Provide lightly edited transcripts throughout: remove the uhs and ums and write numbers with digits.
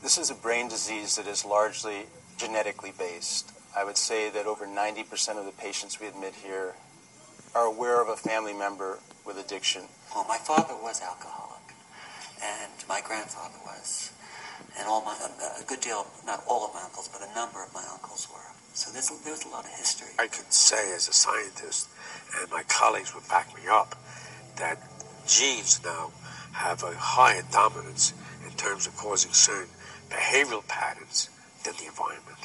This is a brain disease that is largely genetically based. I would say that over 90% of the patients we admit here are aware of a family member with addiction. Well, my father was alcoholic, and my grandfather was, and a good deal, not all of my uncles, but a number of my uncles were. So there was a lot of history. I can say as a scientist, and my colleagues would back me up, that genes now have a higher dominance in terms of causing certain behavioral patterns than the environment.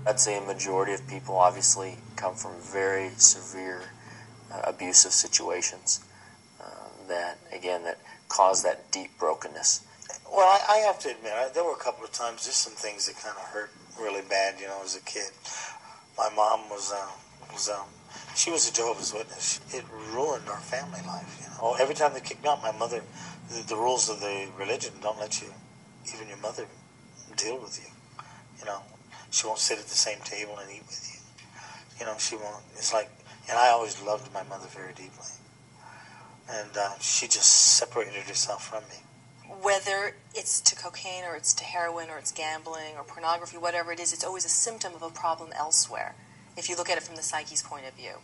I'd say a majority of people obviously come from very severe abusive situations that cause that deep brokenness. Well, I have to admit, there were a couple of times, just some things that kind of hurt really bad, as a kid. My mom she was a Jehovah's Witness. It ruined our family life, Every time they kicked me out, my mother, the rules of the religion don't let you, even your mother, deal with you, She won't sit at the same table and eat with you. She won't. It's like, and I always loved my mother very deeply. And she just separated herself from me. Whether it's to cocaine or it's to heroin or it's gambling or pornography, whatever it is, it's always a symptom of a problem elsewhere, if you look at it from the psyche's point of view.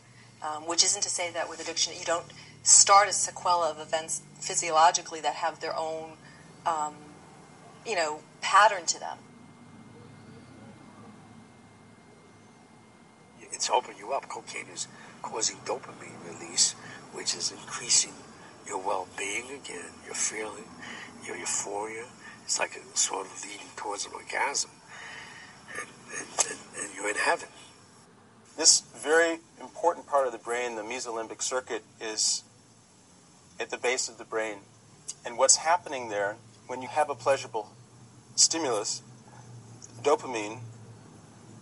Which isn't to say that with addiction you don't start a sequela of events physiologically that have their own, pattern to them. It's opening you up. Cocaine is causing dopamine release, which is increasing your well-being again, your feeling, your euphoria. It's like a sort of leading towards an orgasm. And you're in heaven. This very important part of the brain, the mesolimbic circuit, is at the base of the brain. And what's happening there, when you have a pleasurable stimulus, dopamine,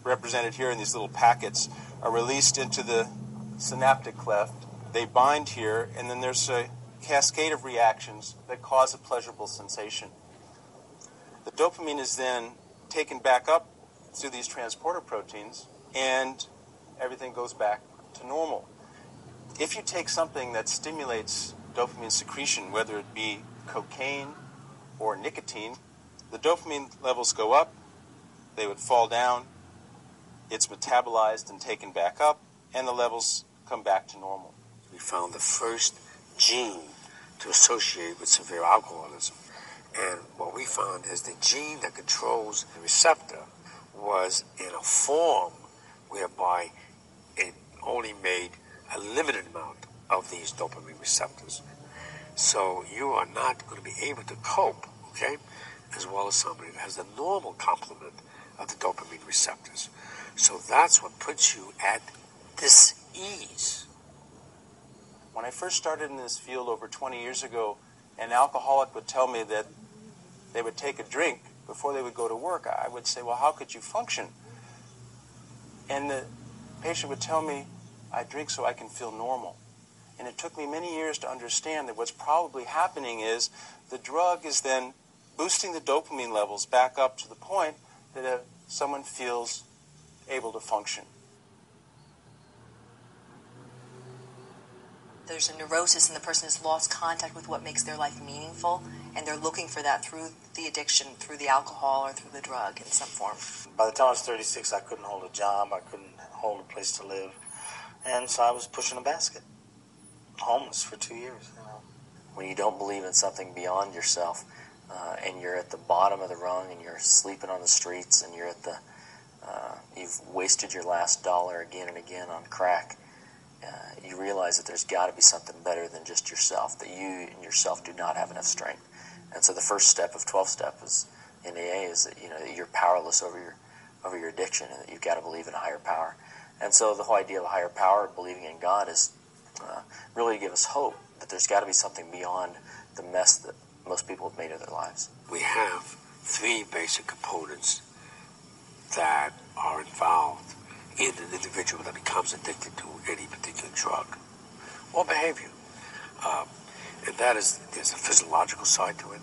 represented here in these little packets, are released into the synaptic cleft. They bind here, and then there's a cascade of reactions that cause a pleasurable sensation. The dopamine is then taken back up through these transporter proteins, and everything goes back to normal. If you take something that stimulates dopamine secretion, whether it be cocaine or nicotine, the dopamine levels go up, they would fall down, it's metabolized and taken back up, and the levels come back to normal. We found the first gene to associate with severe alcoholism. And what we found is the gene that controls the receptor was in a form whereby it only made a limited amount of these dopamine receptors. So you are not going to be able to cope, as well as somebody that has the normal complement of the dopamine receptors. So that's what puts you at this ease. When I first started in this field over 20 years ago, an alcoholic would tell me that they would take a drink before they would go to work. I would say, well, how could you function? And the patient would tell me, I drink so I can feel normal. And it took me many years to understand that what's probably happening is the drug is then boosting the dopamine levels back up to the point that someone feels able to function. There's a neurosis and the person has lost contact with what makes their life meaningful, and they're looking for that through the addiction, through the alcohol, or through the drug in some form. By the time I was 36, I couldn't hold a job, I couldn't hold a place to live, and so I was pushing a basket. Homeless for 2 years. When you don't believe in something beyond yourself, and you're at the bottom of the rung, and you're sleeping on the streets, and you're at the you've wasted your last dollar again and again on crack, you realize that there's got to be something better than just yourself, that you and yourself do not have enough strength. And so the first step of 12-step is, in AA is that, that you're powerless over your addiction, and that you've got to believe in a higher power. And so the whole idea of a higher power, believing in God, is really to give us hope that there's got to be something beyond the mess that most people have made of their lives. We have three basic components that are involved in an individual that becomes addicted to any particular drug or behavior. And that is, there's a physiological side to it,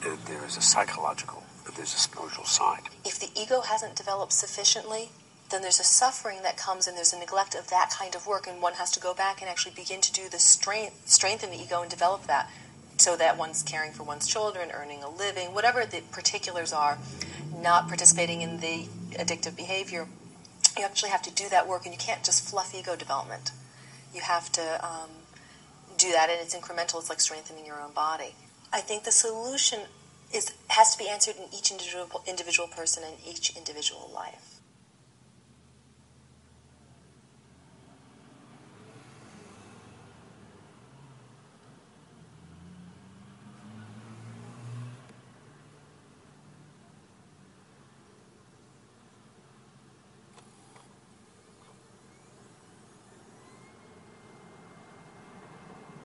and there is a psychological, and there's a spiritual side. If the ego hasn't developed sufficiently, then there's a suffering that comes, and there's a neglect of that kind of work, and one has to go back and actually begin to do the strengthen the ego and develop that so that one's caring for one's children, earning a living, whatever the particulars are, not participating in the addictive behavior, you actually have to do that work, and you can't just fluff ego development. You have to do that, and it's incremental. It's like strengthening your own body. I think the solution has to be answered in each individual person and each individual life.